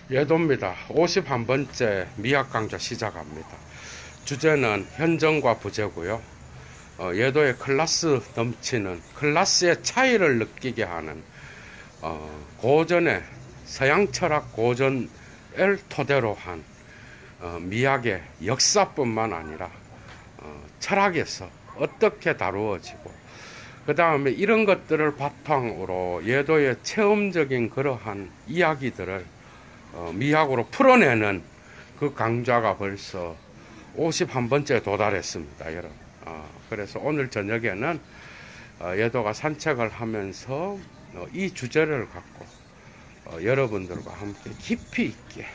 예도입니다. 51번째 미학 강좌 시작합니다. 주제는 현정과 부재고요. 예도의 클래스 넘치는 클래스의 차이를 느끼게 하는 고전의 서양 철학 고전을 토대로 한 미학의 역사뿐만 아니라 철학에서 어떻게 다루어지고 그 다음에 이런 것들을 바탕으로 예도의 체험적인 그러한 이야기들을 미학으로 풀어내는 그 강좌가 벌써 51번째에 도달했습니다, 여러분. 그래서 오늘 저녁에는 예도가 산책을 하면서 이 주제를 갖고 여러분들과 함께 깊이 있게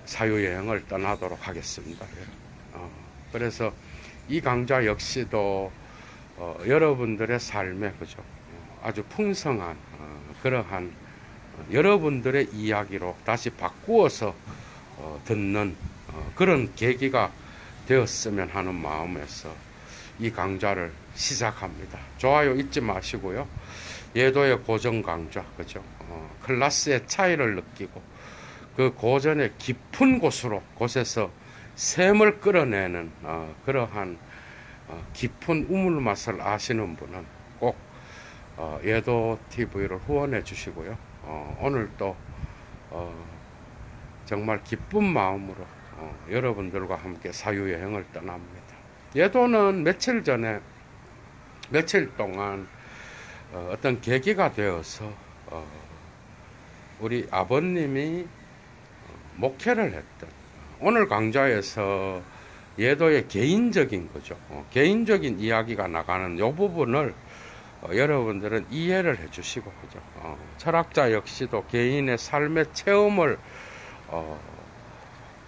사유여행을 떠나도록 하겠습니다. 그래서 이 강좌 역시도 여러분들의 삶에 그죠 아주 풍성한 그러한 여러분들의 이야기로 다시 바꾸어서 듣는 그런 계기가 되었으면 하는 마음에서 이 강좌를 시작합니다. 좋아요 잊지 마시고요. 예도의 고전 강좌 그죠 클래스의 차이를 느끼고 그 고전의 깊은 곳에서 샘을 끌어내는 그러한 깊은 우물 맛을 아시는 분은 꼭 예도 TV를 후원해 주시고요. 오늘 또 정말 기쁜 마음으로 여러분들과 함께 사유여행을 떠납니다. 예도는 며칠 동안 어떤 계기가 되어서 우리 아버님이 목회를 했던 오늘 강좌에서 예도의 개인적인 거죠. 개인적인 이야기가 나가는 이 부분을 여러분들은 이해를 해주시고 그죠. 철학자 역시도 개인의 삶의 체험을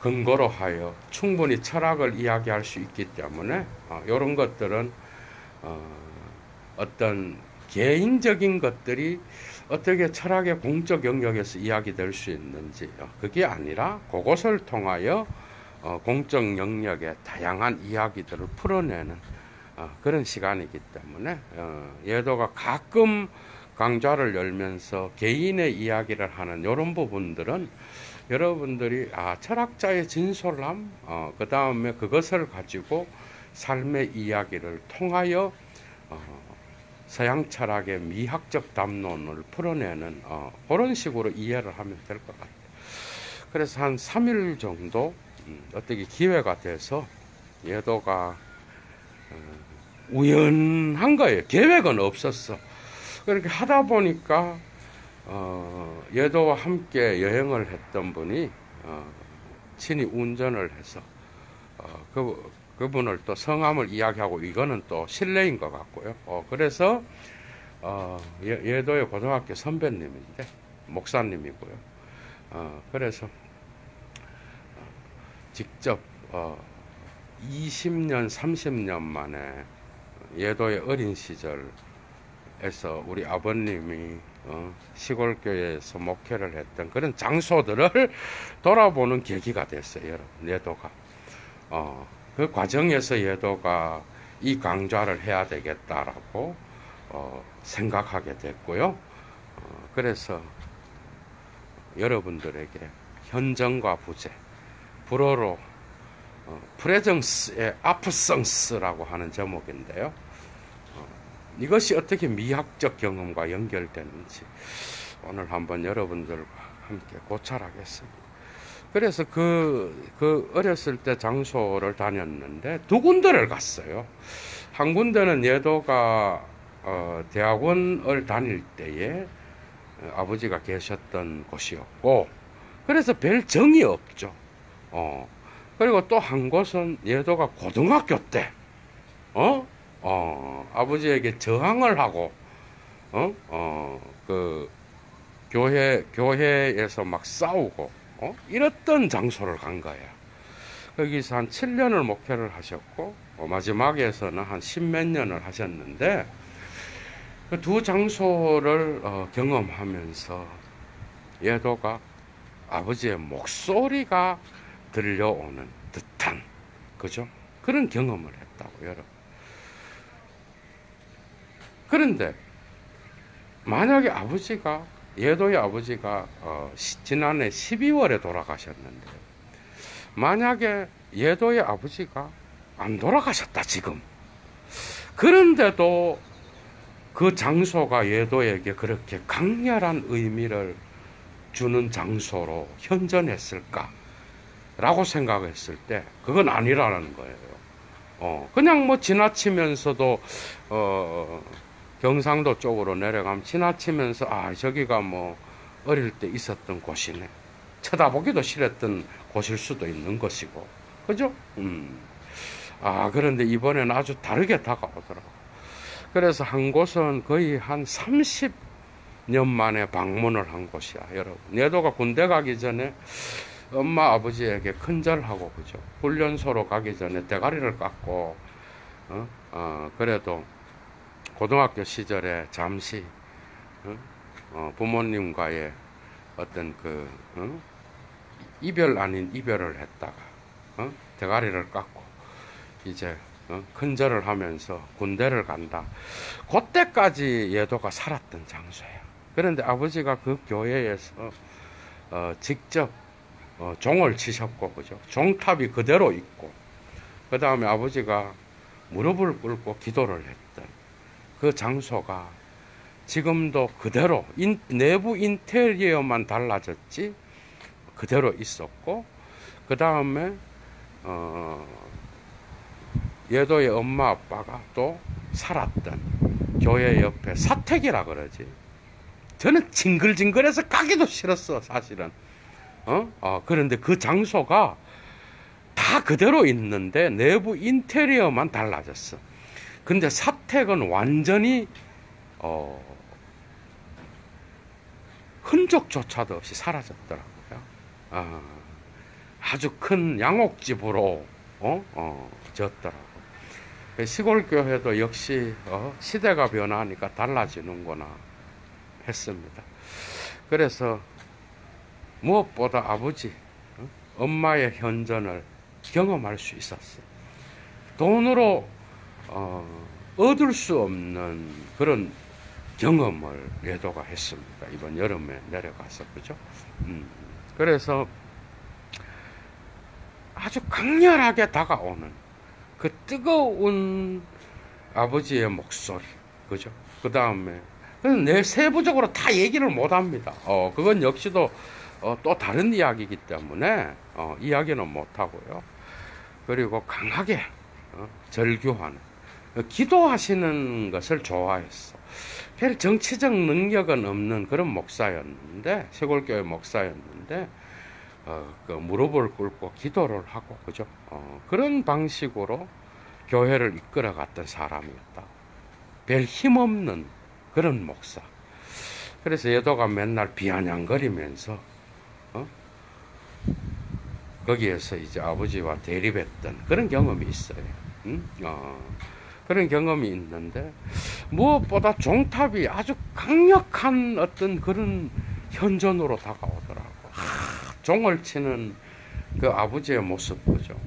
근거로 하여 충분히 철학을 이야기할 수 있기 때문에 이런 것들은 어떤 개인적인 것들이 어떻게 철학의 공적 영역에서 이야기될 수 있는지 그게 아니라 그것을 통하여 공적 영역의 다양한 이야기들을 풀어내는 그런 시간이기 때문에 예도가 가끔 강좌를 열면서 개인의 이야기를 하는 이런 부분들은 여러분들이 철학자의 진솔함 그 다음에 그것을 가지고 삶의 이야기를 통하여 서양 철학의 미학적 담론을 풀어내는 그런 식으로 이해를 하면 될 것 같아요. 그래서 한 3일 정도 어떻게 기회가 돼서 예도가 우연한 거예요. 계획은 없었어. 그렇게 하다 보니까 예도와 함께 여행을 했던 분이 친히 운전을 해서 그분을 또 성함을 이야기하고 이거는 또 실례인 것 같고요. 그래서 예도의 고등학교 선배님인데 목사님이고요. 그래서 직접 20년 30년 만에 예도의 어린 시절에서 우리 아버님이 시골교회에서 목회를 했던 그런 장소들을 돌아보는 계기가 됐어요, 여러분. 예도가 그 과정에서 예도가 이 강좌를 해야 되겠다라고 생각하게 됐고요. 그래서 여러분들에게 현정과 부재, 불어로 프레정스의 아프성스라고 하는 제목인데요. 이것이 어떻게 미학적 경험과 연결되는지 오늘 한번 여러분들과 함께 고찰하겠습니다. 그래서 그 어렸을 때 장소를 다녔는데 두 군데를 갔어요. 한 군데는 예도가 대학원을 다닐 때에 아버지가 계셨던 곳이었고 그래서 별 정이 없죠. 그리고 또 한 곳은 예도가 고등학교 때 아버지에게 저항을 하고 그 교회에서 막 싸우고 이랬던 장소를 간 거예요. 거기서 한 7년을 목회를 하셨고 마지막에서는 한 10몇 년을 하셨는데 그 두 장소를 경험하면서 예도가 아버지의 목소리가 들려오는 듯한 그죠? 그런 경험을 했다고 여러분. 그런데 만약에 아버지가 예도의 아버지가 지난해 12월에 돌아가셨는데, 만약에 예도의 아버지가 안 돌아가셨다 지금, 그런데도 그 장소가 예도에게 그렇게 강렬한 의미를 주는 장소로 현존했을까 라고 생각했을 때 그건 아니라는 거예요. 그냥 뭐 지나치면서도 경상도 쪽으로 내려가면 지나치면서 저기가 뭐 어릴 때 있었던 곳이네, 쳐다보기도 싫었던 곳일 수도 있는 것이고, 그죠? 그런데 이번에는 아주 다르게 다가오더라고. 그래서 한 곳은 거의 한 30년 만에 방문을 한 곳이야, 여러분. 예도가 군대 가기 전에 엄마 아버지에게 큰절하고, 그죠? 훈련소로 가기 전에 대가리를 깎고, 그래도 고등학교 시절에 잠시 부모님과의 어떤 이별 아닌 이별을 했다가 대가리를 깎고 이제 큰절을 하면서 군대를 간다. 그때까지 예도가 살았던 장소예요. 그런데 아버지가 그 교회에서 직접 종을 치셨고, 그죠? 종탑이 그대로 있고, 그 다음에 아버지가 무릎을 꿇고 기도를 했던 그 장소가 지금도 그대로 내부 인테리어만 달라졌지 그대로 있었고, 그 다음에 예도의 엄마 아빠가 또 살았던 교회 옆에 사택이라 그러지. 저는 징글징글해서 가기도 싫었어 사실은. 그런데 그 장소가 다 그대로 있는데 내부 인테리어만 달라졌어. 근데 사택은 완전히 흔적조차도 없이 사라졌더라고요. 아주 큰 양옥집으로 졌더라고. 시골 교회도 역시 시대가 변하니까 달라지는구나 했습니다. 그래서 무엇보다 아버지, 엄마의 현존을 경험할 수 있었어요. 돈으로 얻을 수 없는 그런 경험을 예도가 했습니다. 이번 여름에 내려가서, 그죠? 그래서 아주 강렬하게 다가오는 그 뜨거운 아버지의 목소리, 그죠? 그 다음에 내 세부적으로 다 얘기를 못 합니다. 그건 역시도 또 다른 이야기이기 때문에 이야기는 못 하고요. 그리고 강하게 절규하는, 기도하시는 것을 좋아했어. 별 정치적 능력은 없는 그런 목사였는데, 시골교회 목사였는데, 무릎을 꿇고 기도를 하고, 그죠? 그런 방식으로 교회를 이끌어 갔던 사람이었다. 별 힘없는 그런 목사. 그래서 예도가 맨날 비아냥거리면서 거기에서 이제 아버지와 대립했던 그런 경험이 있어요. 그런 경험이 있는데, 무엇보다 종탑이 아주 강력한 어떤 그런 현존으로 다가오더라고. 종을 치는 그 아버지의 모습, 그죠?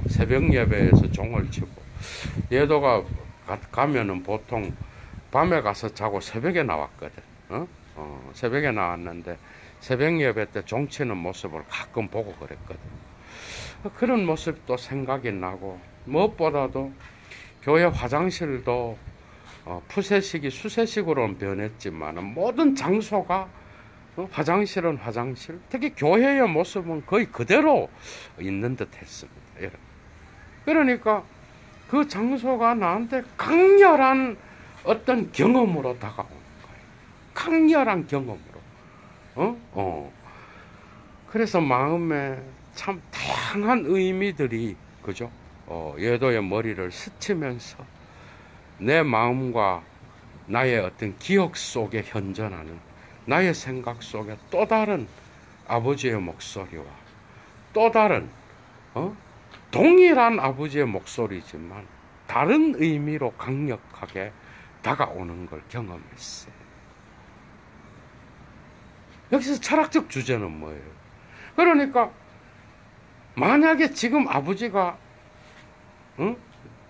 새벽 예배에서 종을 치고, 예도가 가면은 보통 밤에 가서 자고 새벽에 나왔거든. 새벽에 나왔는데 새벽 예배 때 종 치는 모습을 가끔 보고 그랬거든. 그런 모습도 생각이 나고, 무엇보다도 교회 화장실도 푸세식이 수세식으로는 변했지만 모든 장소가, 화장실은 화장실, 특히 교회의 모습은 거의 그대로 있는 듯 했습니다, 여러분. 그러니까 그 장소가 나한테 강렬한 어떤 경험으로 다가오는 거예요. 강렬한 경험으로. 그래서 마음에 참 다양한 의미들이, 그죠? 예도의 머리를 스치면서 내 마음과 나의 어떤 기억 속에 현존하는, 나의 생각 속에 또 다른 아버지의 목소리와 또 다른 동일한 아버지의 목소리지만 다른 의미로 강력하게 다가오는 걸 경험했어요. 여기서 철학적 주제는 뭐예요? 그러니까 만약에 지금 아버지가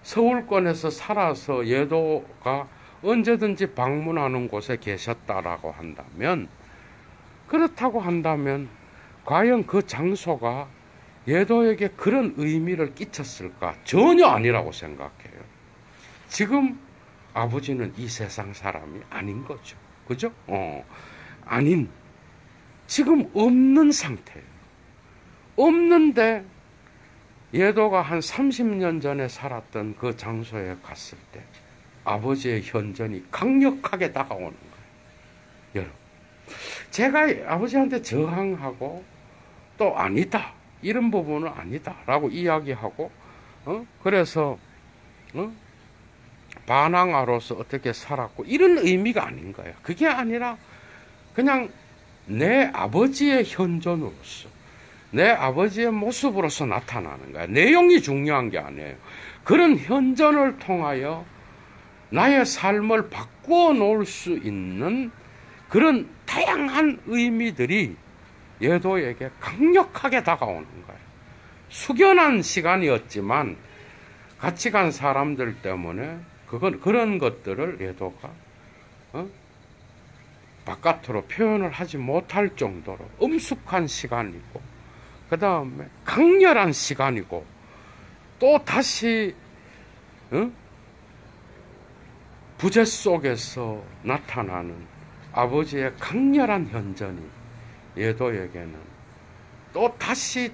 서울권에서 살아서 예도가 언제든지 방문하는 곳에 계셨다라고 한다면 그렇다고 한다면 과연 그 장소가 예도에게 그런 의미를 끼쳤을까? 전혀 아니라고 생각해요. 지금 아버지는 이 세상 사람이 아닌 거죠. 그죠? 아닌, 지금 없는 상태예요. 없는데 예도가 한 30년 전에 살았던 그 장소에 갔을 때 아버지의 현전이 강력하게 다가오는 거예요. 여러분, 제가 아버지한테 저항하고 또 아니다, 이런 부분은 아니다 라고 이야기하고 그래서 반항아로서 어떻게 살았고 이런 의미가 아닌 거예요. 그게 아니라 그냥 내 아버지의 현존으로서, 내 아버지의 모습으로서 나타나는 거예요. 내용이 중요한 게 아니에요. 그런 현존을 통하여 나의 삶을 바꾸어 놓을 수 있는 그런 다양한 의미들이 예도에게 강력하게 다가오는 거예요. 숙연한 시간이었지만 같이 간 사람들 때문에 그런 것들을 예도가 바깥으로 표현을 하지 못할 정도로 엄숙한 시간이고, 그 다음에 강렬한 시간이고, 또 다시 부재 속에서 나타나는 아버지의 강렬한 현전이 예도에게는 또 다시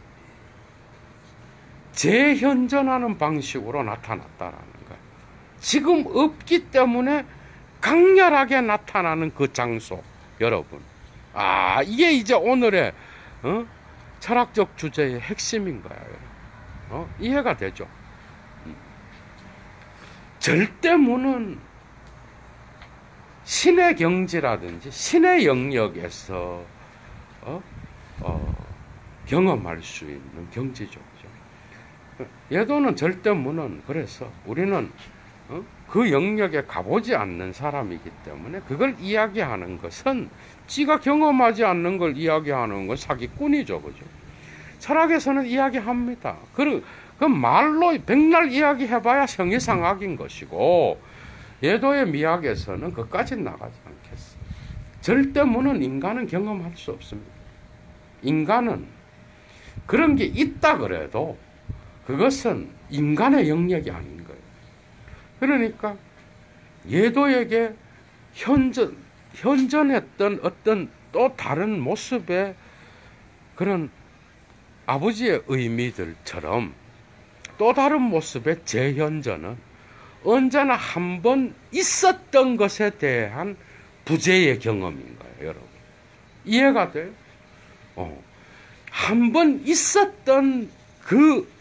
재현전하는 방식으로 나타났다라는 거예요. 지금 없기 때문에 강렬하게 나타나는 그 장소, 여러분. 이게 이제 오늘의 철학적 주제의 핵심인 거예요. 이해가 되죠? 절대무는 신의 경지라든지 신의 영역에서 경험할 수 있는 경지죠. 예도는 절대무는, 그래서 우리는 그 영역에 가보지 않는 사람이기 때문에 그걸 이야기하는 것은, 지가 경험하지 않는 걸 이야기하는 건 사기꾼이죠. 그죠? 철학에서는 이야기합니다. 그 말로 백날 이야기해봐야 성의상학인 것이고, 예도의 미학에서는 그까지 나가지 않겠어요. 절대무는 인간은 경험할 수 없습니다. 인간은 그런 게 있다 그래도 그것은 인간의 영역이 아닌 거예요. 그러니까 예도에게 현전했던 어떤 또 다른 모습의 그런 아버지의 의미들처럼 또 다른 모습의 재현전은 언제나 한 번 있었던 것에 대한 부재의 경험인 거예요, 여러분. 이해가 돼요? 한 번 있었던 그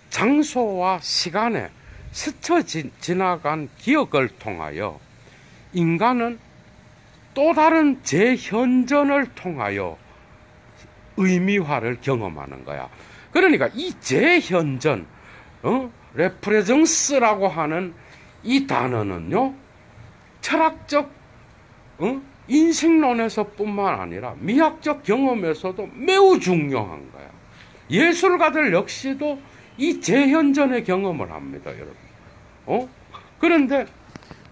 장소와 시간에 스쳐 지나간 기억을 통하여 인간은 또 다른 재현전을 통하여 의미화를 경험하는 거야. 그러니까 이 재현전, 레프레정스라고 하는 이 단어는요, 철학적 인식론에서 뿐만 아니라 미학적 경험에서도 매우 중요한 거야. 예술가들 역시도 이 재현전의 경험을 합니다, 여러분. 그런데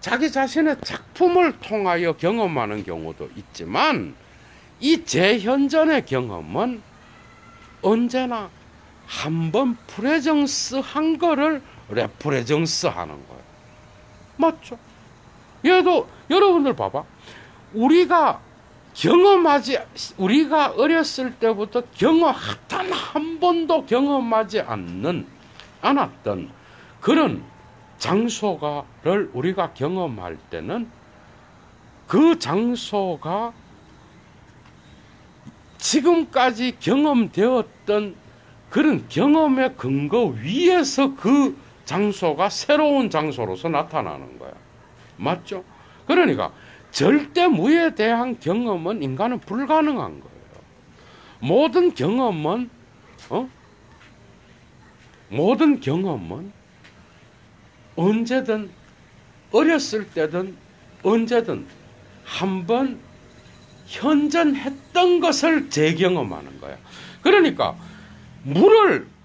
자기 자신의 작품을 통하여 경험하는 경우도 있지만, 이 재현전의 경험은 언제나 한번 프레정스 한 거를 레프레정스 하는 거예요. 맞죠? 얘도 여러분들 봐봐. 우리가 어렸을 때부터 단 한 번도 경험하지 않았던 그런 장소를 우리가 경험할 때는 그 장소가 지금까지 경험되었던 그런 경험의 근거 위에서 그 장소가 새로운 장소로서 나타나는 거야. 맞죠? 그러니까 절대무에 대한 경험은 인간은 불가능한 거예요. 모든 경험은 언제든, 어렸을 때든 언제든 한번 현전했던 것을 재경험하는 거야. 그러니까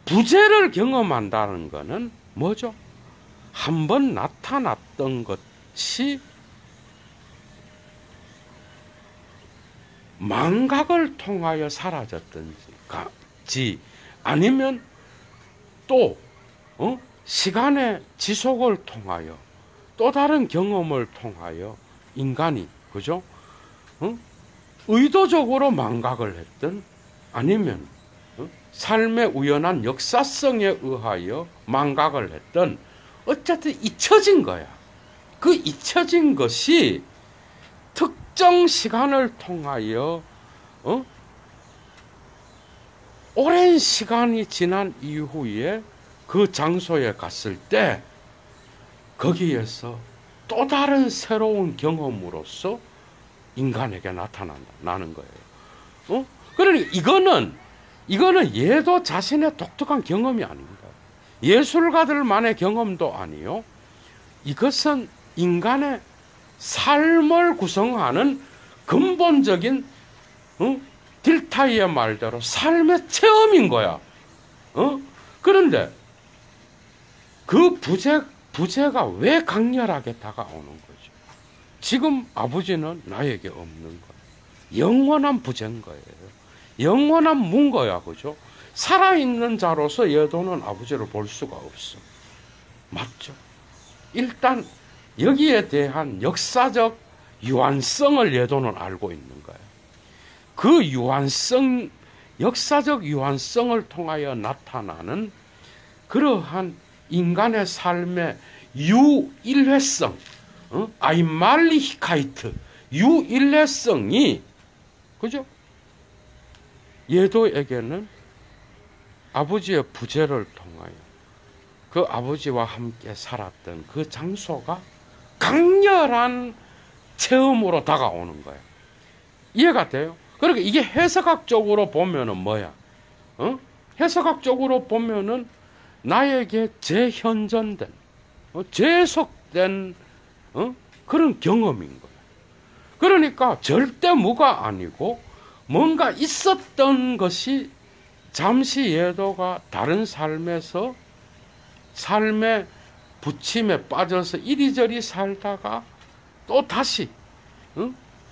부재를 경험한다는 것은 뭐죠? 한번 나타났던 것이 망각을 통하여 사라졌든지 아니면 또 시간의 지속을 통하여 또 다른 경험을 통하여 인간이 그죠? 의도적으로 망각을 했든 아니면 삶의 우연한 역사성에 의하여 망각을 했든 어쨌든 잊혀진 거야. 그 잊혀진 것이 특정 시간을 통하여 오랜 시간이 지난 이후에 그 장소에 갔을 때 거기에서 또 다른 새로운 경험으로서 인간에게 나타나는 거예요. 그러니까 이거는 얘도 자신의 독특한 경험이 아닙니다. 예술가들만의 경험도 아니요. 이것은 인간의 삶을 구성하는 근본적인 딜타이의 말대로 삶의 체험인 거야. 그런데 그 부재가 왜 강렬하게 다가오는 거죠? 지금 아버지는 나에게 없는 거예요. 영원한 부재인 거예요. 영원한 문거야, 그죠? 살아있는 자로서 얘도는 아버지를 볼 수가 없어. 맞죠? 일단 여기에 대한 역사적 유한성을 얘도는 알고 있는 거예요. 그 역사적 유한성을 통하여 나타나는 그러한 인간의 삶의 유일회성, 아이말리히카이트, 유일회성이, 그죠? 얘도에게는 아버지의 부재를 통하여 그 아버지와 함께 살았던 그 장소가 강렬한 체험으로 다가오는 거예요. 이해가 돼요? 그러니까 이게 해석학적으로 보면은 뭐야? 해석학적으로 보면은 나에게 재현전된, 재해석된 그런 경험인 거예요. 그러니까 절대 무가 아니고 뭔가 있었던 것이 잠시 얘도가 다른 삶에서 삶의 부침에 빠져서 이리저리 살다가 또 다시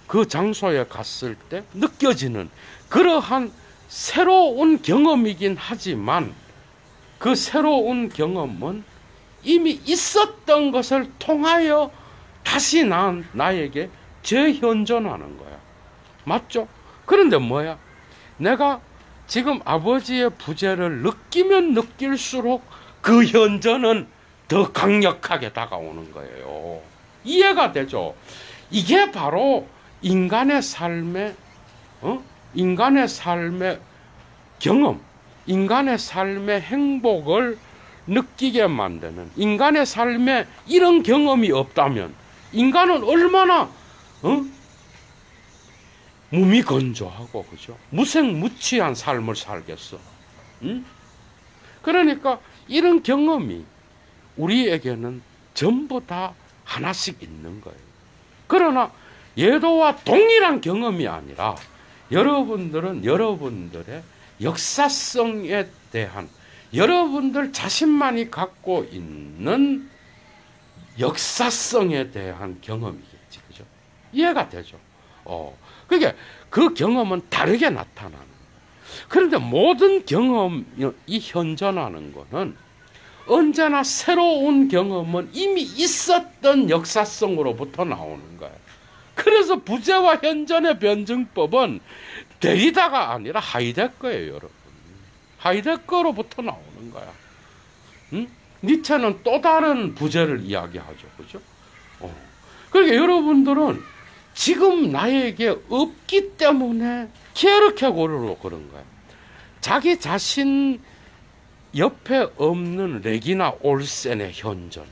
그 장소에 갔을 때 느껴지는 그러한 새로운 경험이긴 하지만 그 새로운 경험은 이미 있었던 것을 통하여 다시 나에게 재현존하는 거야. 맞죠? 그런데 뭐야? 내가 지금 아버지의 부재를 느끼면 느낄수록 그 현존은 더 강력하게 다가오는 거예요. 이해가 되죠? 이게 바로 인간의 삶의 경험, 인간의 삶의 행복을 느끼게 만드는, 인간의 삶에 이런 경험이 없다면 인간은 얼마나 몸이 건조하고, 그죠? 무색무취한 삶을 살겠어. 그러니까 이런 경험이 우리에게는 전부 다 하나씩 있는 거예요. 그러나 예도와 동일한 경험이 아니라 여러분들은 여러분들의 역사성에 대한, 여러분들 자신만이 갖고 있는 역사성에 대한 경험이겠지, 그죠? 이해가 되죠? 그게 그 경험은 다르게 나타나는 거예요. 그런데 모든 경험이 현존하는 거는 언제나 새로운 경험은 이미 있었던 역사성으로부터 나오는 거예요. 그래서 부재와 현존의 변증법은 데리다가 아니라 하이데거예요, 여러분. 하이데거로부터 나오는 거야. 니체는 또 다른 부재를 이야기하죠, 그죠? 그러니까 여러분들은 지금 나에게 없기 때문에 키에르케고르로 그런 거예요. 자기 자신 옆에 없는 레기나 올센의 현존.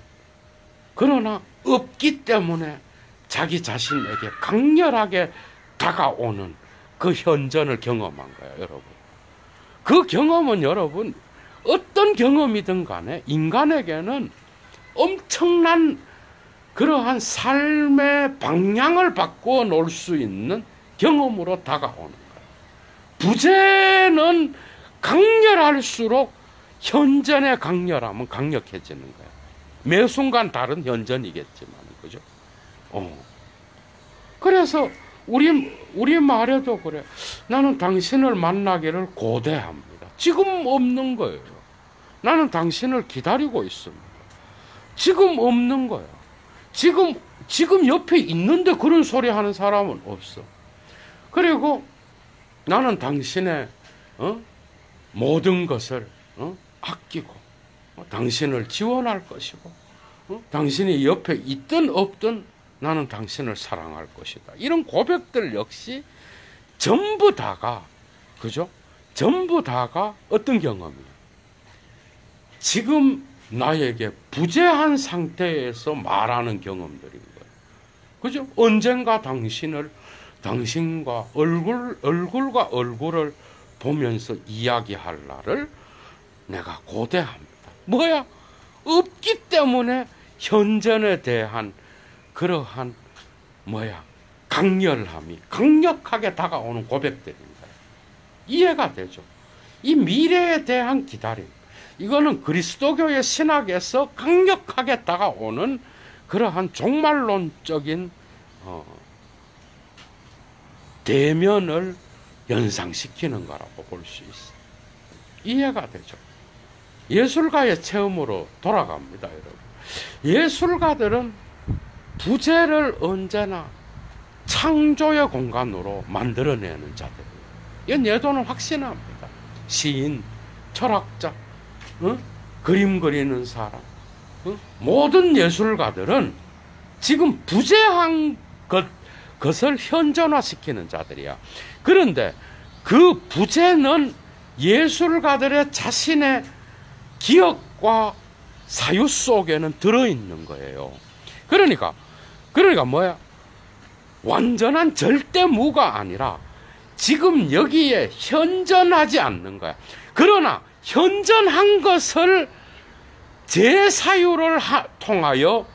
그러나 없기 때문에 자기 자신에게 강렬하게 다가오는 그 현존을 경험한 거예요, 여러분. 그 경험은 여러분 어떤 경험이든 간에 인간에게는 엄청난 그러한 삶의 방향을 바꾸어 놓을 수 있는 경험으로 다가오는 거예요. 부재는 강렬할수록 현존의 강렬함은 강력해지는 거예요. 매 순간 다른 현존이겠지만, 그죠? 그래서 우리 말에도 그래. 나는 당신을 만나기를 고대합니다. 지금 없는 거예요. 나는 당신을 기다리고 있습니다. 지금 없는 거야. 지금 옆에 있는데 그런 소리 하는 사람은 없어. 그리고 나는 당신의 모든 것을 아끼고 당신을 지원할 것이고 당신이 옆에 있든 없든 나는 당신을 사랑할 것이다. 이런 고백들 역시 전부 다가 그죠? 전부 다가 어떤 경험이에요? 지금 나에게 부재한 상태에서 말하는 경험들인 거예요. 그죠? 언젠가 당신과 얼굴과 얼굴을 보면서 이야기할 날을 내가 고대합니다. 뭐야? 없기 때문에 현전에 대한 그러한 강렬함이 강력하게 다가오는 고백들인 거예요. 이해가 되죠? 이 미래에 대한 기다림. 이거는 그리스도교의 신학에서 강력하게 다가오는 그러한 종말론적인 대면을 연상시키는 거라고 볼 수 있어요. 이해가 되죠? 예술가의 체험으로 돌아갑니다, 여러분. 예술가들은 부재를 언제나 창조의 공간으로 만들어내는 자들이에요. 이건 예도는 확신합니다. 시인, 철학자, 그림 그리는 사람, 모든 예술가들은 지금 부재한 것을 현존화시키는 자들이야. 그런데 그 부재는 예술가들의 자신의 기억과 사유 속에는 들어있는 거예요. 그러니까 뭐야? 완전한 절대무가 아니라 지금 여기에 현존하지 않는 거야. 그러나 현존한 것을 제 사유를 통하여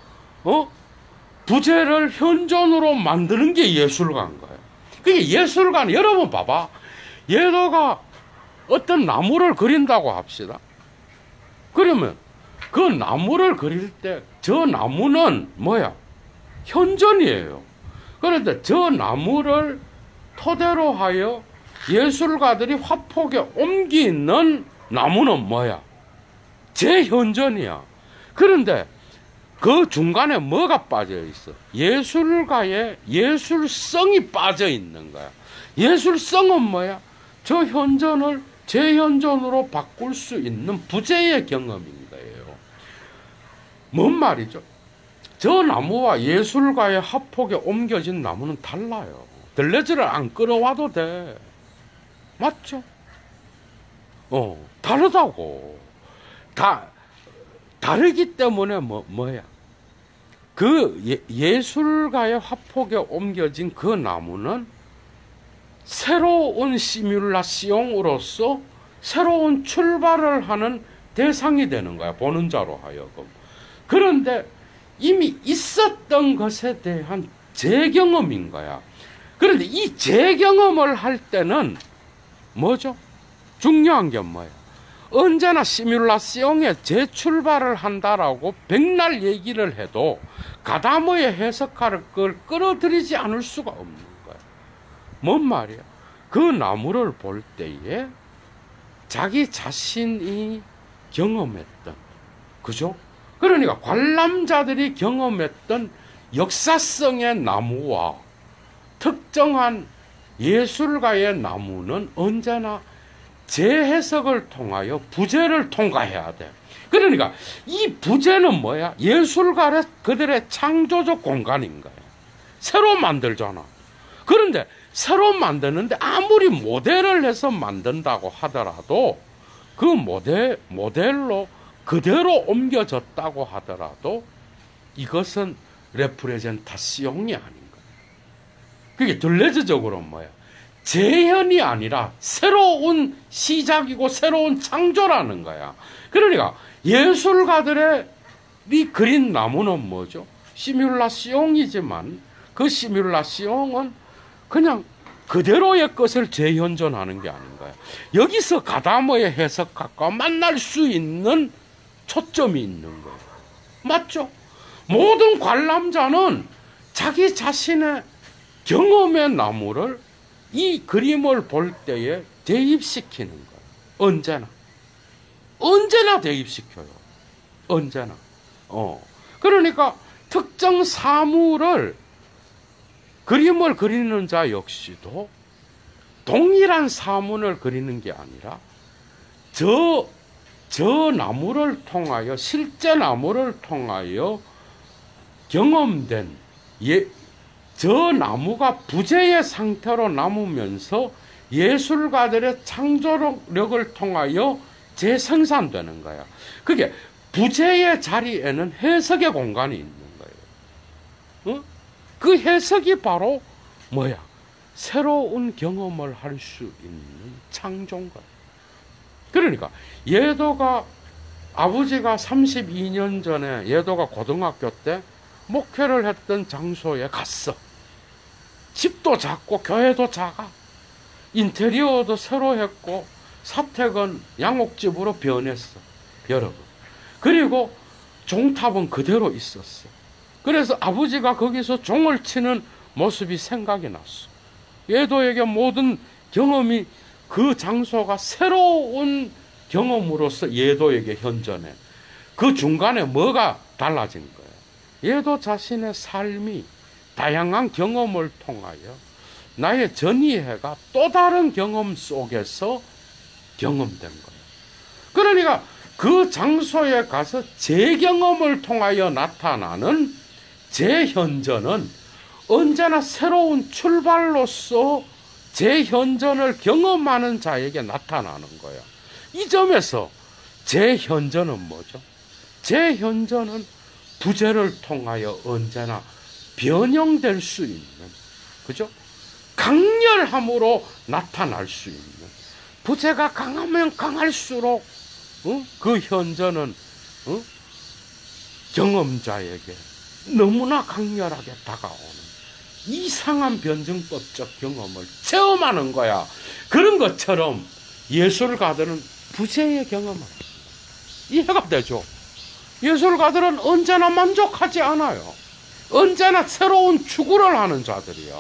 부재를 현존으로 만드는 게 예술가인 거예요. 그게 예술가는 여러분 봐봐. 예도가 어떤 나무를 그린다고 합시다. 그러면 그 나무를 그릴 때 저 나무는 뭐야? 현존이에요. 그런데 저 나무를 토대로 하여 예술가들이 화폭에 옮기는 나무는 뭐야? 재현존이야. 그런데 그 중간에 뭐가 빠져 있어? 예술가의 예술성이 빠져 있는 거야. 예술성은 뭐야? 저 현존을 재현존으로 바꿀 수 있는 부재의 경험인 거예요. 뭔 말이죠? 저 나무와 예술가의 화폭에 옮겨진 나무는 달라요. 들레질을 안 끌어와도 돼. 맞죠? 다르다고. 다르기 때문에 뭐야? 그 예술가의 화폭에 옮겨진 그 나무는 새로운 시뮬라시옹으로서 새로운 출발을 하는 대상이 되는 거야. 보는 자로 하여금. 그런데 이미 있었던 것에 대한 재경험인 거야. 그런데 이 재경험을 할 때는 뭐죠? 중요한 게 뭐예요? 언제나 시뮬라시옹에 재출발을 한다라고 백날 얘기를 해도 가다모의 해석가를 그걸 끌어들이지 않을 수가 없는 거예요. 뭔 말이야? 그 나무를 볼 때에 자기 자신이 경험했던, 그죠? 그러니까 관람자들이 경험했던 역사성의 나무와 특정한 예술가의 나무는 언제나 재해석을 통하여 부재를 통과해야 돼. 그러니까 이 부재는 뭐야? 예술가의 그들의 창조적 공간인 거야. 새로 만들잖아. 그런데 새로 만드는데 아무리 모델을 해서 만든다고 하더라도 그 모델로 그대로 옮겨졌다고 하더라도 이것은 레프레젠타시옹이 아닌 거야. 그게 들레즈적으로 뭐야? 재현이 아니라 새로운 시작이고 새로운 창조라는 거야. 그러니까 예술가들이 그린 나무는 뭐죠? 시뮬라시옹이지만 그 시뮬라시옹은 그냥 그대로의 것을 재현존하는 게 아닌 거야. 여기서 가다모의 해석학과 만날 수 있는 초점이 있는 거예요. 맞죠? 모든 관람자는 자기 자신의 경험의 나무를 이 그림을 볼 때에 대입시키는 거예요. 언제나 대입시켜요. 언제나. 그러니까 특정 사물을 그림을 그리는 자 역시도 동일한 사물을 그리는 게 아니라 저 나무를 통하여, 실제 나무를 통하여 경험된 저 나무가 부재의 상태로 남으면서 예술가들의 창조력을 통하여 재생산되는 거야. 그게 부재의 자리에는 해석의 공간이 있는 거예요. 그 해석이 바로 뭐야? 새로운 경험을 할 수 있는 창조인 거예요. 그러니까 예도가, 아버지가 32년 전에 예도가 고등학교 때 목회를 했던 장소에 갔어. 집도 작고 교회도 작아. 인테리어도 새로 했고 사택은 양옥집으로 변했어, 여러분. 그리고 종탑은 그대로 있었어. 그래서 아버지가 거기서 종을 치는 모습이 생각이 났어. 예도에게 모든 경험이, 그 장소가 새로운 경험으로서 예도에게 현존해. 그 중간에 뭐가 달라진 거예요? 예도 자신의 삶이 다양한 경험을 통하여 나의 전이해가 또 다른 경험 속에서 경험된 거예요. 그러니까 그 장소에 가서 재경험을 통하여 나타나는 재현전은 언제나 새로운 출발로서 재현전을 경험하는 자에게 나타나는 거예요. 이 점에서 재현전은 뭐죠? 재현전은 부재를 통하여 언제나 변형될 수 있는, 그죠? 강렬함으로 나타날 수 있는, 부재가 강하면 강할수록 그 현전은 경험자에게 너무나 강렬하게 다가오는 이상한 변증법적 경험을 체험하는 거야. 그런 것처럼 예술가들은 부재의 경험을, 이해가 되죠? 예술가들은 언제나 만족하지 않아요. 언제나 새로운 추구를 하는 자들이야.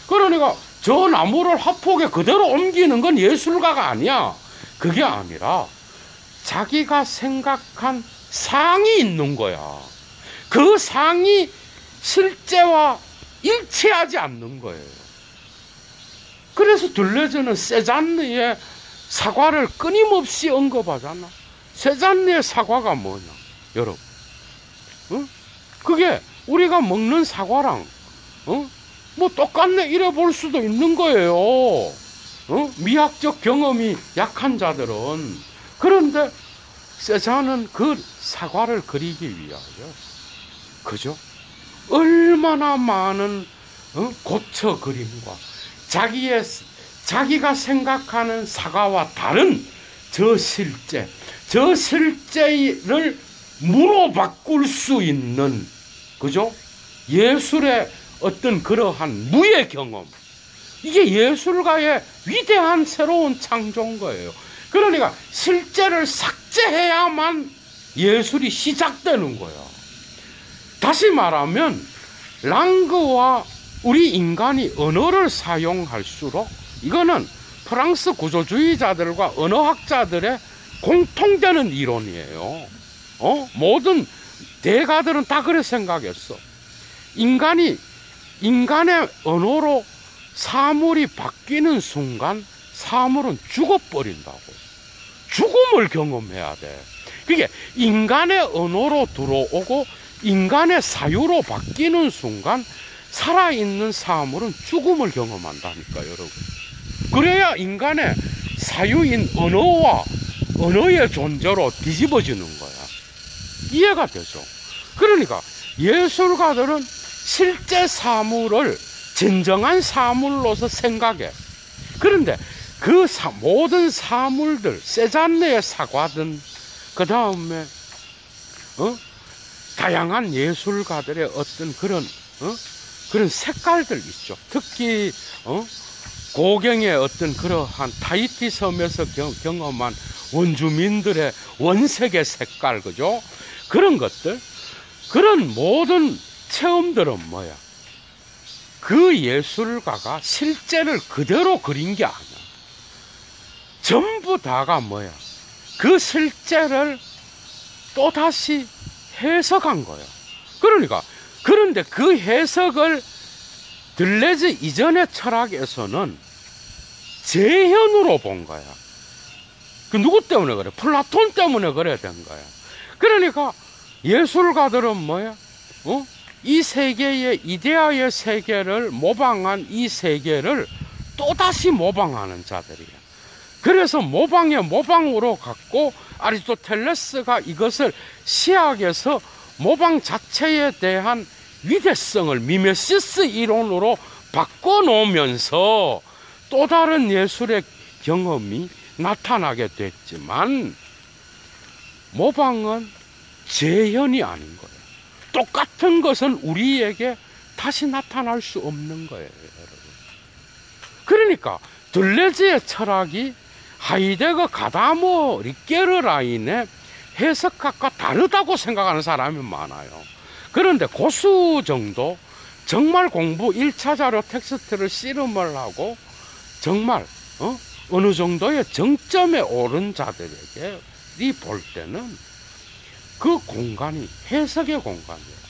그러니까 저 나무를 화폭에 그대로 옮기는 건 예술가가 아니야. 그게 아니라 자기가 생각한 상이 있는 거야. 그 상이 실제와 일치하지 않는 거예요. 그래서 둘레즈는 세잔느의 사과를 끊임없이 언급하잖아. 세잔느의 사과가 뭐냐, 여러분? 그게 우리가 먹는 사과랑 뭐 똑같네 이래 볼 수도 있는 거예요. 미학적 경험이 약한 자들은. 그런데 세잔은 그 사과를 그리기 위하여, 그죠? 얼마나 많은 고쳐 그림과 자기가 생각하는 사과와 다른 저 실제를 무로 바꿀 수 있는, 그죠? 예술의 어떤 그러한 무의 경험. 이게 예술가의 위대한 새로운 창조인 거예요. 그러니까 실제를 삭제해야만 예술이 시작되는 거예요. 다시 말하면 랑그와 우리 인간이 언어를 사용할수록, 이거는 프랑스 구조주의자들과 언어학자들의 공통되는 이론이에요. 모든 대가들은 다 그렇게 생각했어. 인간의 언어로 사물이 바뀌는 순간 사물은 죽어버린다고. 죽음을 경험해야 돼. 그게 인간의 언어로 들어오고 인간의 사유로 바뀌는 순간 살아있는 사물은 죽음을 경험한다니까, 여러분. 그래야 인간의 사유인 언어와 언어의 존재로 뒤집어지는 거야. 이해가 되죠? 그러니까 예술가들은 실제 사물을 진정한 사물로서 생각해. 그런데 그 모든 사물들, 세잔느의 사과든, 그 다음에 다양한 예술가들의 어떤 그런 색깔들 있죠. 특히 고경의 어떤 그러한 타히티 섬에서 경험한 원주민들의 원색의 색깔, 그죠? 그런 것들, 그런 모든 체험들은 뭐야? 그 예술가가 실제를 그대로 그린 게 아니야. 전부 다가 뭐야? 그 실제를 또다시 해석한 거예요. 그러니까, 그런데 그 해석을 들레즈 이전의 철학에서는 재현으로 본 거야. 그 누구 때문에 그래? 플라톤 때문에 그래야 된 거야. 그러니까 예술가들은 뭐야? 이 세계의 이데아의 세계를 모방한 이 세계를 또다시 모방하는 자들이야. 그래서 모방의 모방으로 갖고 아리스토텔레스가 이것을 시학에서 모방 자체에 대한 위대성을 미메시스 이론으로 바꿔놓으면서 또 다른 예술의 경험이 나타나게 됐지만 모방은 재현이 아닌 거예요. 똑같은 것은 우리에게 다시 나타날 수 없는 거예요, 여러분. 그러니까 들레즈의 철학이 하이데거, 가다머, 리게르라인의 해석학과 다르다고 생각하는 사람이 많아요. 그런데 고수 정도 정말 공부 1차 자료 텍스트를 씨름을 하고 정말 어느 정도의 정점에 오른 자들에게 볼 때는 그 공간이 해석의 공간이에요.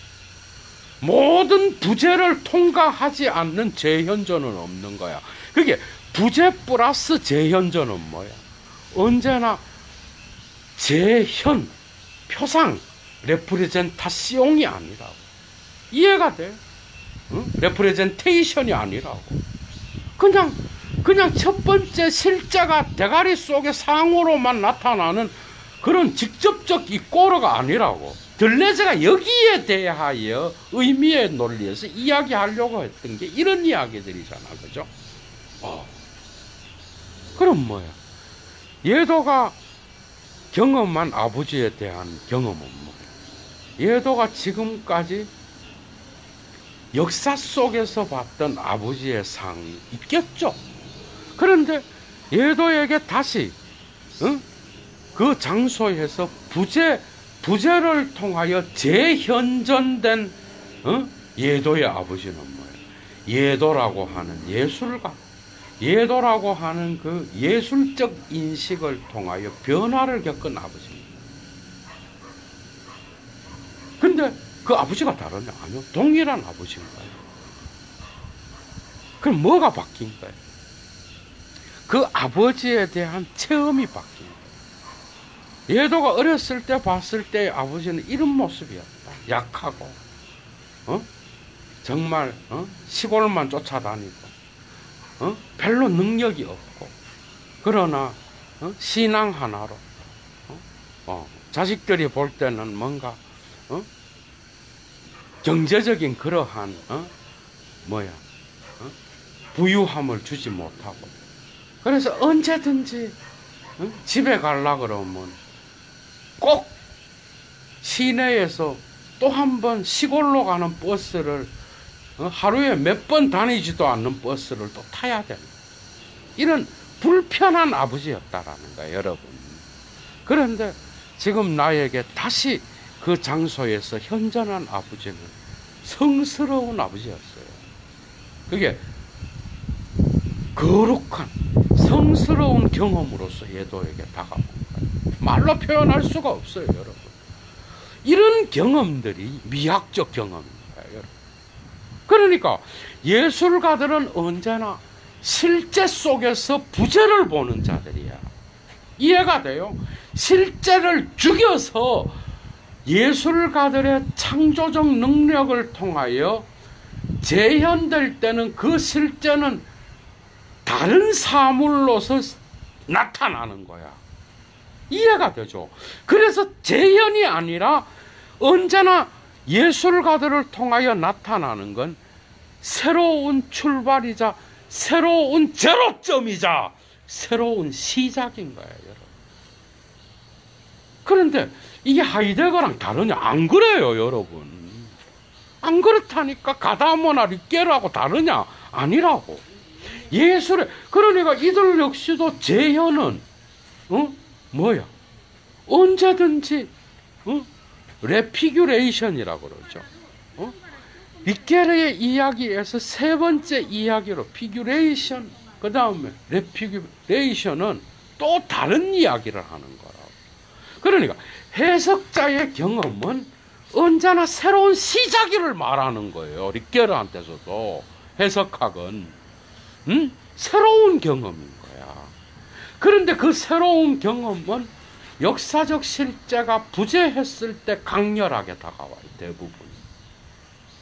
모든 부재를 통과하지 않는 재현전은 없는 거야. 그게 부재 플러스 재현전은 뭐야? 언제나 재현, 표상, 레프레젠타시옹이 아니라고. 이해가 돼? 레프레젠테이션이 아니라고. 그냥 첫 번째 실제가 대가리 속에 상으로만 나타나는 그런 직접적 이꼬르가 아니라고. 들레즈가 여기에 대하여 의미의 논리에서 이야기하려고 했던 게 이런 이야기들이잖아, 그죠? 그럼 뭐야? 예도가 경험한 아버지에 대한 경험은 뭐야? 예도가 지금까지 역사 속에서 봤던 아버지의 상이 있겠죠? 그런데 예도에게 다시 그 장소에서 부재를 통하여 재현전된 예도의 아버지는 뭐예요? 예도라고 하는 예술가, 예도라고 하는 그 예술적 인식을 통하여 변화를 겪은 아버지입니다. 근데 그 아버지가 다르냐? 아니요. 동일한 아버지인가요? 그럼 뭐가 바뀐 거예요? 그 아버지에 대한 체험이 바뀐 거예요. 예도가 어렸을 때 봤을 때 아버지는 이런 모습이었다. 약하고, 정말, 시골만 쫓아다니고, 별로 능력이 없고, 그러나, 신앙 하나로, 자식들이 볼 때는 뭔가, 경제적인 그러한, 부유함을 주지 못하고, 그래서 언제든지, 집에 가려고 그러면, 꼭 시내에서 또 한 번 시골로 가는 버스를 하루에 몇 번 다니지도 않는 버스를 또 타야 되는 이런 불편한 아버지였다라는 거예요, 여러분. 그런데 지금 나에게 다시 그 장소에서 현존한 아버지는 성스러운 아버지였어요. 그게 거룩한 성스러운 경험으로서 예도에게 다가온 거예요. 말로 표현할 수가 없어요, 여러분. 이런 경험들이 미학적 경험입니다, 여러분. 그러니까 예술가들은 언제나 실제 속에서 부재를 보는 자들이야. 이해가 돼요? 실제를 죽여서 예술가들의 창조적 능력을 통하여 재현될 때는 그 실제는 다른 사물로서 나타나는 거야. 이해가 되죠? 그래서 재현이 아니라 언제나 예술가들을 통하여 나타나는 건 새로운 출발이자 새로운 제로점이자 새로운 시작인 거예요, 여러분. 그런데 이게 하이데거랑 다르냐? 안 그래요, 여러분. 안 그렇다니까. 가다모나 리게르하고 다르냐? 아니라고. 예술에, 그러니까 이들 역시도 재현은 뭐야? 언제든지 레피규레이션이라고 그러죠. 빅게르의 이야기에서 세 번째 이야기로 피규레이션, 그 다음에 레피규레이션은 또 다른 이야기를 하는 거라고. 그러니까 해석자의 경험은 언제나 새로운 시작을 말하는 거예요. 빅게르한테서도 해석학은 새로운 경험인 거야. 그런데 그 새로운 경험은 역사적 실제가 부재했을 때 강렬하게 다가와요. 대부분.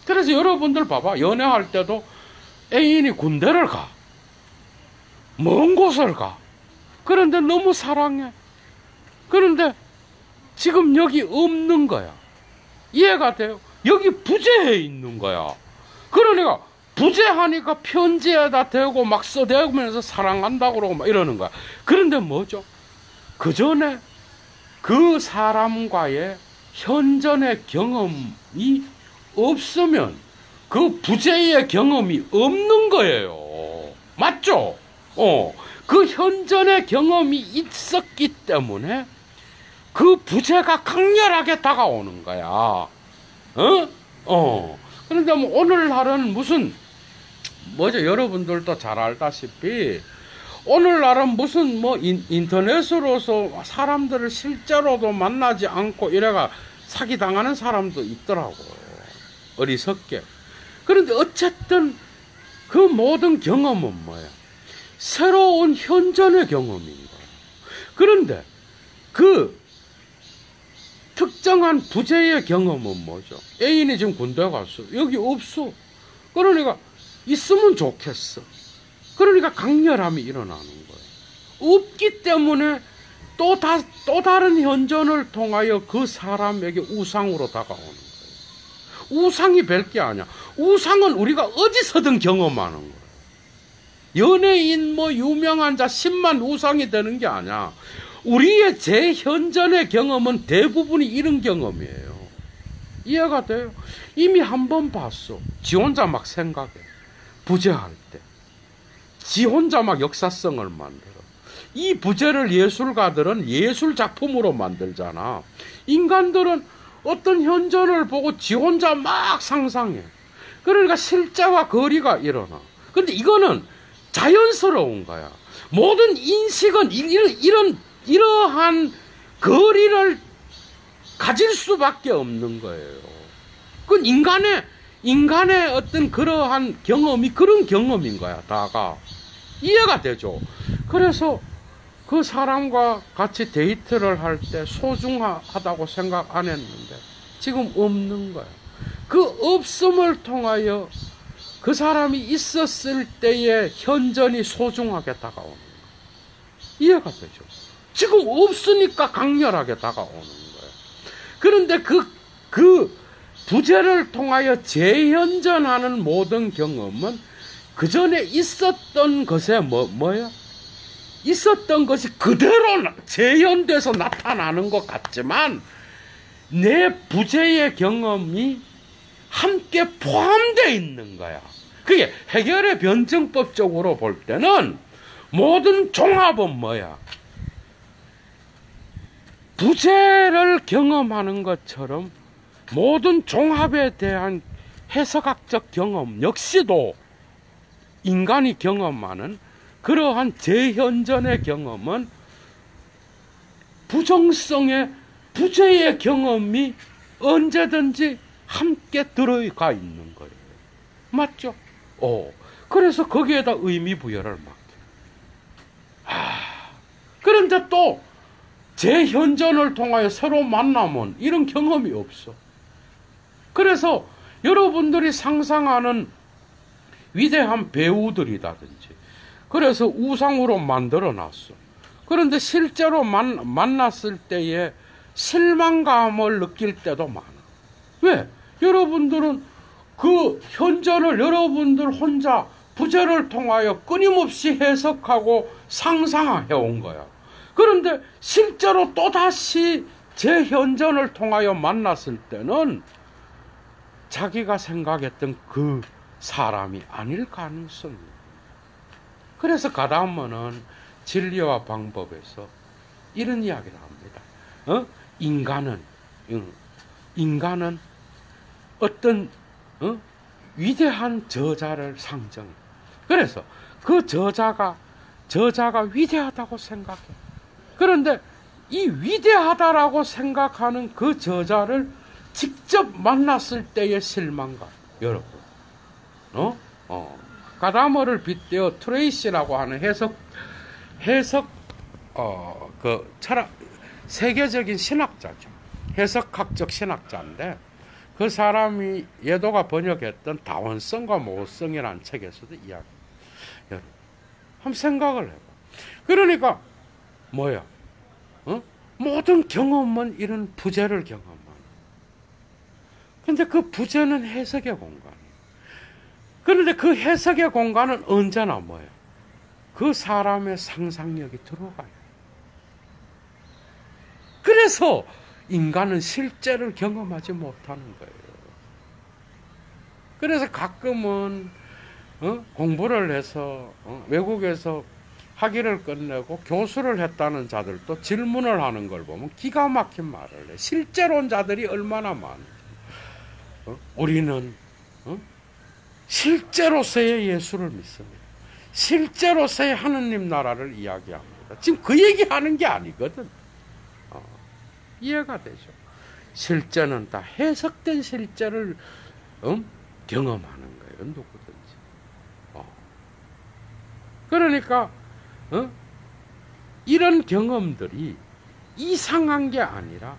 그래서 여러분들 봐봐. 연애할 때도 애인이 군대를 가. 먼 곳을 가. 그런데 너무 사랑해. 그런데 지금 여기 없는 거야. 이해가 돼요? 여기 부재해 있는 거야. 그러니까 부재하니까 편지에다 대고 막 써대면서 사랑한다고 그러고 막 이러는 거야. 그런데 뭐죠? 그 전에 그 사람과의 현존의 경험이 없으면 그 부재의 경험이 없는 거예요. 맞죠? 그 현존의 경험이 있었기 때문에 그 부재가 강렬하게 다가오는 거야. 그런데 뭐 오늘날은 무슨 뭐죠? 여러분들도 잘 알다시피 오늘날은 무슨 뭐 인터넷으로서 사람들을 실제로도 만나지 않고 이래가 사기당하는 사람도 있더라고. 어리석게. 그런데 어쨌든 그 모든 경험은 뭐야? 새로운 현존의 경험인 거야. 그런데 그 특정한 부재의 경험은 뭐죠? 애인이 지금 군대 갔어. 여기 없어. 그러니까 있으면 좋겠어. 그러니까 강렬함이 일어나는 거예요. 없기 때문에 또 다른 현존을 통하여 그 사람에게 우상으로 다가오는 거예요. 우상이 별게 아니야. 우상은 우리가 어디서든 경험하는 거예요. 연예인 뭐 유명한 자 10만 우상이 되는 게 아니야. 우리의 재현존의 경험은 대부분이 이런 경험이에요. 이해가 돼요? 이미 한 번 봤어. 지 혼자 막 생각해. 부재할 때. 지 혼자 막 역사성을 만들어. 이 부재를 예술가들은 예술 작품으로 만들잖아. 인간들은 어떤 현존을 보고 지 혼자 막 상상해. 그러니까 실제와 거리가 일어나. 근데 이거는 자연스러운 거야. 모든 인식은 이러한 거리를 가질 수밖에 없는 거예요. 그건 인간의 어떤 그러한 경험이 그런 경험인 거야, 다가. 이해가 되죠? 그래서 그 사람과 같이 데이트를 할 때 소중하다고 생각 안 했는데 지금 없는 거야. 그 없음을 통하여 그 사람이 있었을 때의 현존이 소중하게 다가오는 거야. 이해가 되죠? 지금 없으니까 강렬하게 다가오는 거예요. 그런데 그 부재를 통하여 재현존하는 모든 경험은 그 전에 있었던 것에 뭐야? 있었던 것이 그대로 재현돼서 나타나는 것 같지만 내 부재의 경험이 함께 포함되어 있는 거야. 그게 해결의 변증법적으로 볼 때는 모든 종합은 뭐야? 부재를 경험하는 것처럼 모든 종합에 대한 해석학적 경험 역시도 인간이 경험하는 그러한 재현존의 경험은 부정성의 부재의 경험이 언제든지 함께 들어가 있는 거예요. 맞죠? 그래서 거기에다 의미 부여를 맡겨요. 그런데 또 재현존을 통하여 새로 만나면 이런 경험이 없어. 그래서 여러분들이 상상하는 위대한 배우들이라든지 그래서 우상으로 만들어 놨어. 그런데 실제로 만났을 때에 실망감을 느낄 때도 많아. 왜? 여러분들은 그 현존을 여러분들 혼자 부재를 통하여 끊임없이 해석하고 상상해 온 거야. 그런데 실제로 또다시 재현존을 통하여 만났을 때는 자기가 생각했던 그 사람이 아닐 가능성이. 그래서 가다음은 진리와 방법에서 이런 이야기를 합니다. 인간은 어떤 위대한 저자를 상정해. 그래서 그 저자가 위대하다고 생각해. 그런데 이 위대하다라고 생각하는 그 저자를 직접 만났을 때의 실망감, 여러분. 가다머를 빗대어 트레이시라고 하는 그 철학, 세계적인 신학자죠. 해석학적 신학자인데, 그 사람이 예도가 번역했던 다원성과 모성이라는 책에서도 이야기. 여러분, 한번 생각을 해봐. 그러니까 뭐야? 모든 경험은 이런 부재를 경험하는. 근데 그 부재는 해석의 공간. 그런데 그 해석의 공간은 언제나 뭐예요? 그 사람의 상상력이 들어가요. 그래서 인간은 실제를 경험하지 못하는 거예요. 그래서 가끔은 공부를 해서 외국에서 학위를 끝내고 교수를 했다는 자들도 질문을 하는 걸 보면 기가 막힌 말을 해. 실제론자들이 얼마나 많은지. 우리는 실제로서의 예수를 믿습니다. 실제로서의 하느님 나라를 이야기합니다. 지금 그 얘기하는 게 아니거든. 이해가 되죠. 실제는 다 해석된 실제를 경험하는 거예요. 누구든지. 그러니까 이런 경험들이 이상한 게 아니라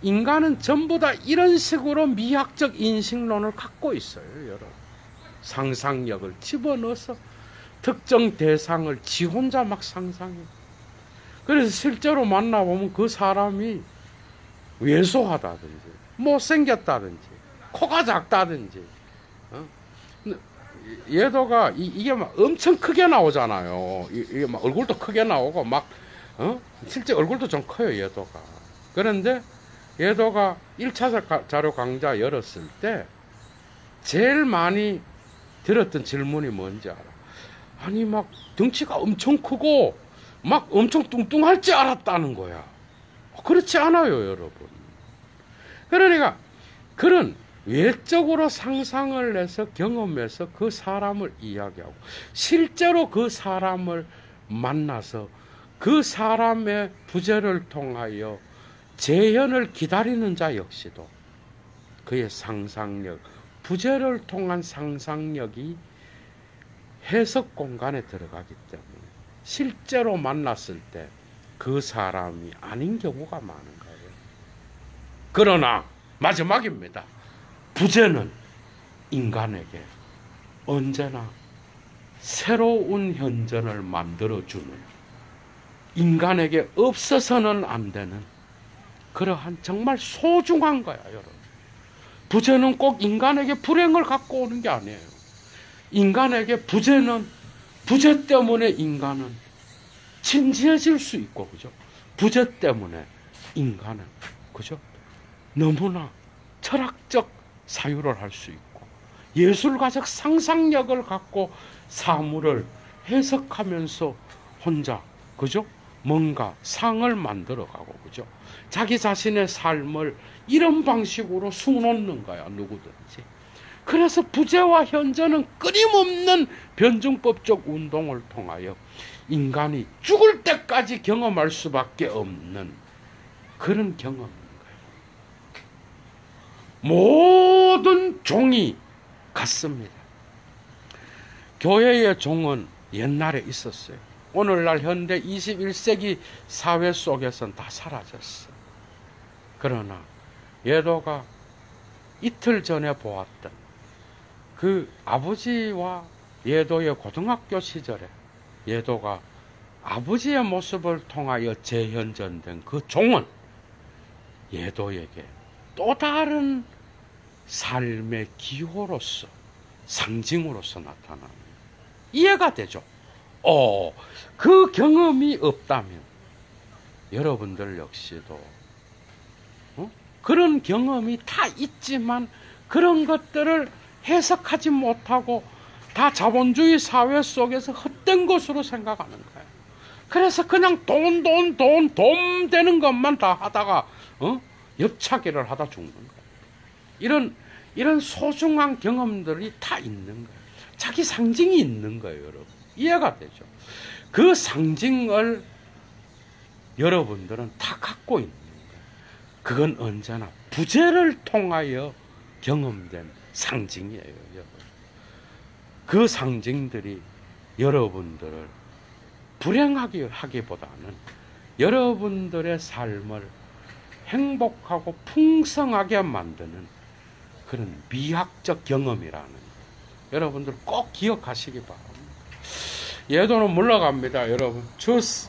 인간은 전부 다 이런 식으로 미학적 인식론을 갖고 있어요. 여러분. 상상력을 집어넣어서 특정 대상을 지 혼자 막 상상해. 그래서 실제로 만나보면 그 사람이 왜소하다든지 못생겼다든지 코가 작다든지 예도가 이게 막 엄청 크게 나오잖아요. 이게 막 얼굴도 크게 나오고 막 실제 얼굴도 좀 커요. 예도가. 그런데 예도가 1차 자료 강좌 열었을 때 제일 많이 들었던 질문이 뭔지 알아? 아니 막 덩치가 엄청 크고 막 엄청 뚱뚱할 줄 알았다는 거야. 그렇지 않아요, 여러분. 그러니까 그런 외적으로 상상을 해서 경험해서 그 사람을 이야기하고 실제로 그 사람을 만나서 그 사람의 부재를 통하여 재현을 기다리는 자 역시도 그의 상상력, 부재를 통한 상상력이 해석 공간에 들어가기 때문에 실제로 만났을 때 그 사람이 아닌 경우가 많은 거예요. 그러나 마지막입니다. 부재는 인간에게 언제나 새로운 현존을 만들어주는, 인간에게 없어서는 안 되는 그러한 정말 소중한 거야, 여러분. 부재는 꼭 인간에게 불행을 갖고 오는 게 아니에요. 인간에게 부재 때문에 인간은 진지해질 수 있고, 그죠? 부재 때문에 인간은, 그죠? 너무나 철학적 사유를 할 수 있고, 예술가적 상상력을 갖고 사물을 해석하면서 혼자, 그죠? 뭔가 상을 만들어가고, 그죠? 자기 자신의 삶을 이런 방식으로 수놓는 거야, 누구든지. 그래서 부재와 현재는 끊임없는 변증법적 운동을 통하여 인간이 죽을 때까지 경험할 수밖에 없는 그런 경험인 거예요. 모든 종이 같습니다. 교회의 종은 옛날에 있었어요. 오늘날 현대 21세기 사회 속에서는 다 사라졌어. 그러나 예도가 이틀 전에 보았던 그 아버지와 예도의 고등학교 시절에 예도가 아버지의 모습을 통하여 재현전된 그 종은 예도에게 또 다른 삶의 기호로서, 상징으로서 나타나는, 이해가 되죠? 그 경험이 없다면 여러분들 역시도 그런 경험이 다 있지만 그런 것들을 해석하지 못하고 다 자본주의 사회 속에서 헛된 것으로 생각하는 거예요. 그래서 그냥 돈 되는 것만 다 하다가 옆차기를 하다 죽는 거예요. 이런 소중한 경험들이 다 있는 거예요. 자기 상징이 있는 거예요, 여러분. 이해가 되죠? 그 상징을 여러분들은 다 갖고 있는 거예요. 그건 언제나 부재를 통하여 경험된 상징이에요, 여러분. 그 상징들이 여러분들을 불행하게 하기보다는 여러분들의 삶을 행복하고 풍성하게 만드는 그런 미학적 경험이라는 거. 여러분들 꼭 기억하시기 바랍니다. 예도는 물러갑니다, 여러분. 주스.